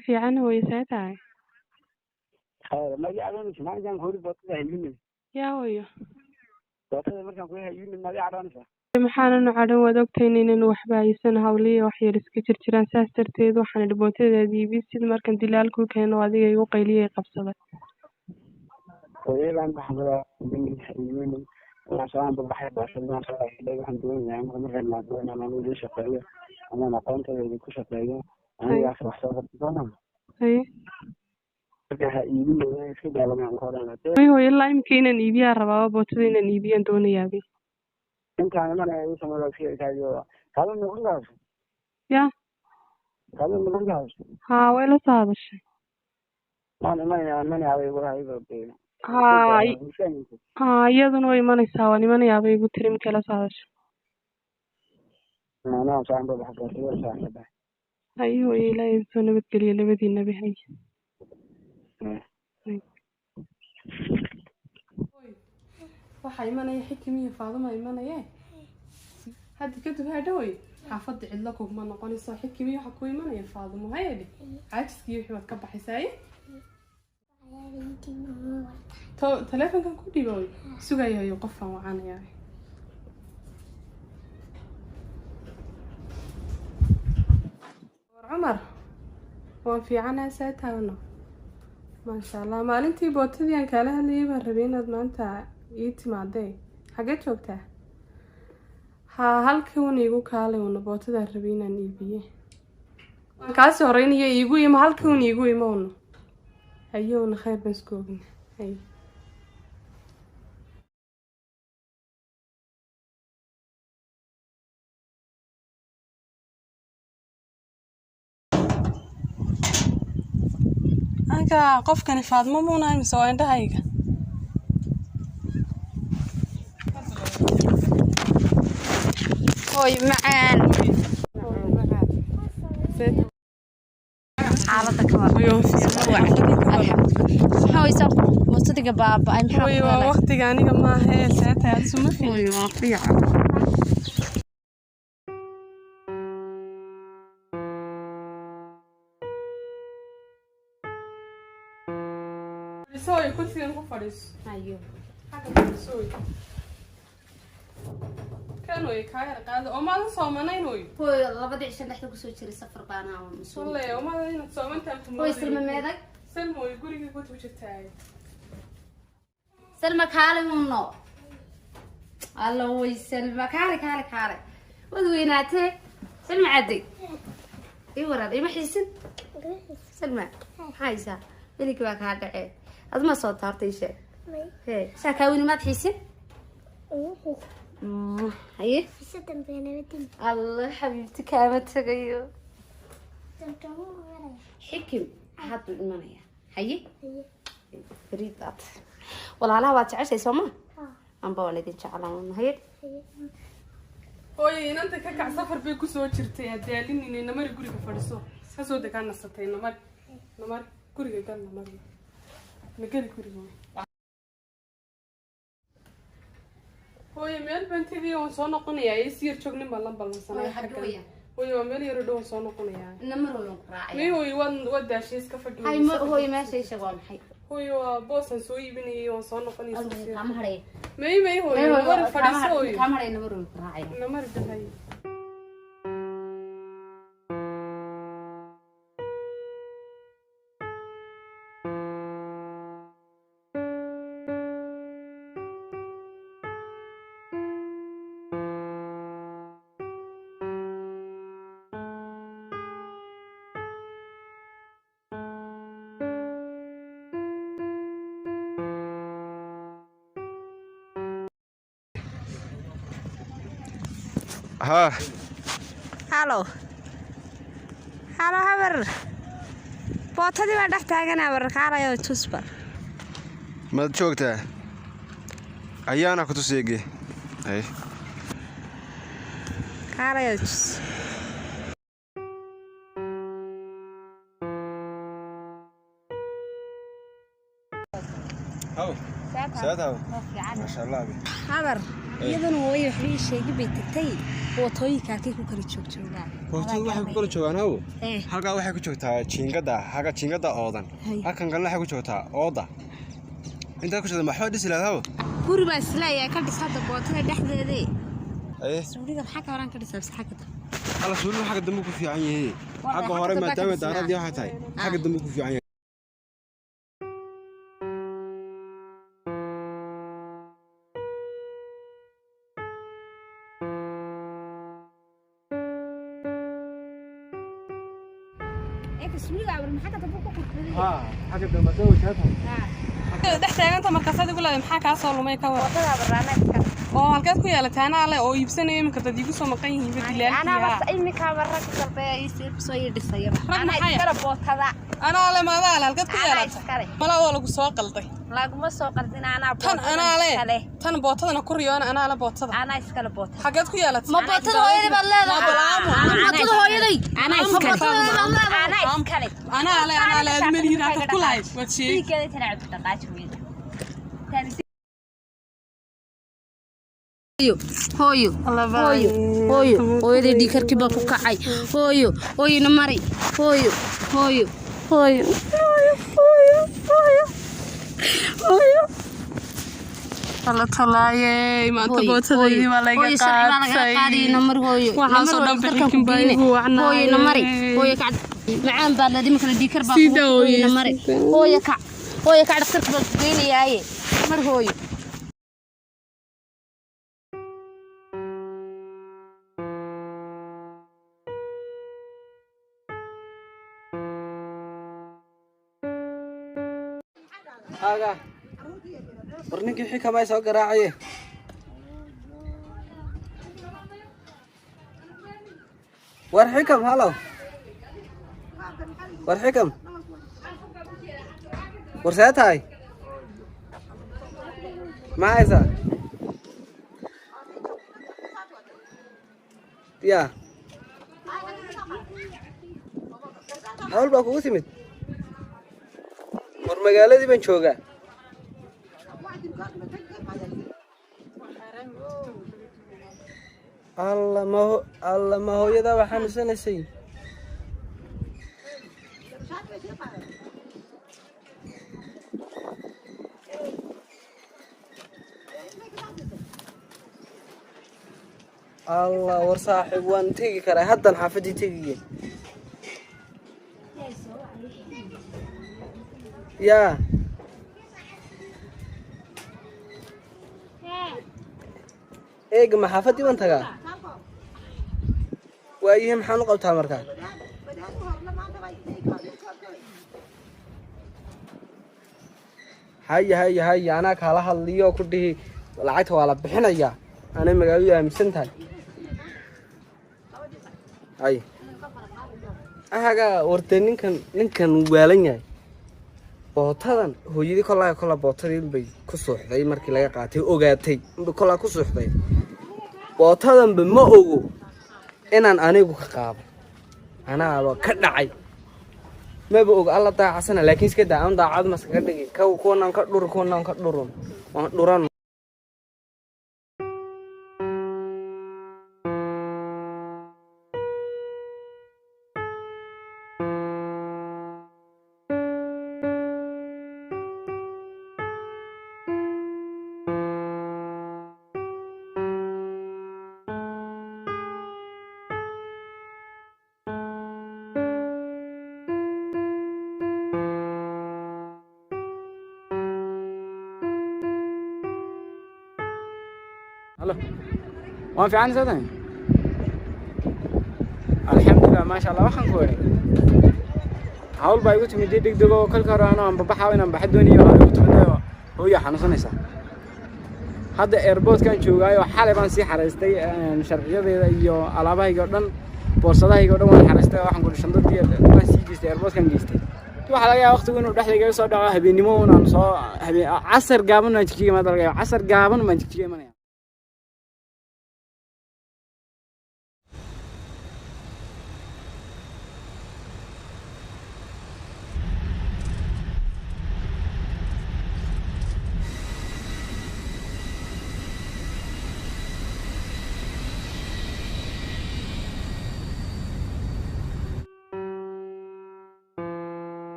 في عنه ويساعدها ما يعرفني ما كان هو بطل هيجيني يا هويو بطل ما كان هو هيجيني ما يعرفني maxaanan cadhan waad ogtahay inaynan waxba haysan hawliyo wax yar iska jirjiraan saas darteed waxaan dhibootadeeda iibin sida markan dilaalku keeno adiga igu qayliyay qabsaday hooyadan baxda haygiini waxaan baxay baasadaan soo waxaan doonayaa markaan ma doonaa inaan shaqeeyo ama aqoontayda ku shaqeeyo aniga wax soo qabto iska daalanaan qoraan hooyo ilaa imika inaan iibiyaa rabaa bootada inaan iibiyaan doonayaaba intaan mana ay sameeyay kala noqon ya kala noqon haa way la saadashay mana ay waraayba haa iyaduna way imanaysaa waa nimanayaaba igu tiri markay la saadasho hay hooyo ilaahay soo nabadgeliya labadiinaba hay waxaa imanaya xikimiyo faaduma imanaya hadda kadib hadhowey xaafadda cidlo kugma noqonayso xikimiyo waxa ku imanaya faadumo hayadhi caajiskii wixii waad ka baxaysaaye teleefonkan ku dhiibay sugayayo qofaan wacanaya war cumar waan fiicanaha saa taagno maasha allah maalintii bootadii aan kaala hadlayay baan rabay inaad maanta ii timaadee xagee joogtaa haa halkii una igu kaalay una bootadaan rabay inaan iibiye waan kaasii horeynayo iigu imo halkii una iigu imo una hayo una khayr baan isku ogna hay anka qofkani faadmo muuna mise waa indhahayga hooy macaan xaalada ka war waqtiga baaba ay maxaa waqtiga aniga maaha ee saata suma fiican waa fiican soy kursigan ku fadhiiso ayo soy kan way kaayar qaado oo ma soo manaynoy hooy labadii cishan dhaxda ku soo jiray safar baana oo mas'uul oo ma inad soo mantaan ku hooy salma meedag salma way guriga ku jirtaa salma kaale muuno alla way salma kaale wad weynaatee salma caadi ii waraad ima xiisin salma haysa iliki waa ka dhacay adma soo taartay shay hey saakawini maad xiisin haye sidan beenaadin الله حبيبتي كامت تغيو حكم هاد المنيا هي فريدات والله لا واد تعشي سوما ام بولدين جعلان هي hooyo inanta ka kac safar bay ku soo jirtay hadaalin inay namar guriga fadhiso iska soo degaan nasatay namar guriga gal namar magal guriga hooyo meel baan tegay oo soo noqonayaa ay sii joognin baan la ballansanay hooyo waa meel yar dhow soo noqonayaa namar oo raacay may hooyo waan daashay iska fadhiyo ay ma hooyo meesha ay sheego maxay hooyo boosan soo iibinayay oo soo noqonayay kama haray may hooyo war fadhiso hooyo kama haray namar oo raacay namar dahay ها هالو هالو هبر بوتدي ما دح تاغنا بركالاyo tusbar ما joogtaa ayaana ku tuseege ay kaalayo هاو ساتاو ما شاء الله هبر iyadana way wixii sheegay bay tagtay bootooyinka kii ku kala joogjoogaa bootooyinka waxa ku kala joogaan hawo halka waxay ku joogtaa jiingada oodan halkan galna waxay ku joogtaa ooda inta ku joogtaa maxaa dhis ilaadaw guri baa islaayaa ka dhisada bootada dhexdeeda suuliga maxaa ka waran ka dhisay saxakada ala suuliga xaga dambe ku fiican yahay xaga hore maadaama daaradii waxa tahay xaga dambe ku fiican yahay ها حاجة لما تسوي شاتها دحتاغanta markaasad igu leedahay maxaa ka soo lumay ka war wadada barnaamijka oo halkaad ku yeelataan ale oo iibsanay imika dad igu soo maqan yihiin badilaal ana bas imika baraka dalbay isir soo yidhisay ana iskala bootada ana ale maadaal halkaad ku yeelataan mala oo lagu soo qalday laguma soo qaldin ana tan bootadana ku riyoona ana la bootada ana iskala bootada xageed ku yeelataan ma bootada hooyaday baad leedahay ana bootada hooyaday ana iskala ana ale admeliina ka kulahay wad sheey kale tan aad dhaqaaji weeyda hooyo hooyadii dhiikarkii baa ku kacay hooyo na mari hooyo alla talaayay maanta bootadii waa laga qaatay namar hooyo waxaan soo dhanbixin baygu wacnaa hooyo na mari hooyo ka macaan baa la dimakala dhiikar baa hooyo na mari hooyo ka dhakhtarka baa geynayaaye mar hooyo هاga warninkii xikama soo garaacay war xikam halo war xikam war saatay ma aysa ya hawl baa kugu timid war magaaladii baan joogaa alla ma hooyada waxaan xanuunsanaysay alla war saaxiib waan tegi karaa haddan xaafadii tegiye yaa eega ma xaafadii baan tagaa waayihi maxaan u qabtaa markaa haya anaa kaala hadliyo ku dhihi lacagta waa la bixinayaa anay magaaladu aaminsan tahay hay ahaga wartee ninkan waalan yahay bootadan hooyadii kola bootadii bay ku suuxday markii laga qaatay ogaatay kola ku suuxday bootadanba ma ogo inaan anigu ka qaabo anaaba ka dhacay maba og alla daacasana laakiin iska daa aan daacad ma iskaga dhigi kuwanaan ka dhurun waan dhuran هلا وان في عندي زادني الحمد لله ما شاء الله waxaan ku weeray hawl baa igu timid degdego kalka raano aan babaxaa inaan baxdooniyo aan ugu timid hooyo xanuunsanaysa hadda airportkan joogaayo xalay baan sii xareystay sharciyadeeda iyo alaabahayga dhan boorsadahaygoo dhan waan xareystay waxaan ku shandadii waan sii geystay airportkan geystay waxa laga yaabaa waqtigu inuu dhexdayga soo dhaco habeenimo aan soo casar gaaban aan jigjiga ma dalgayo casar gaaban ma jigjiga imanaya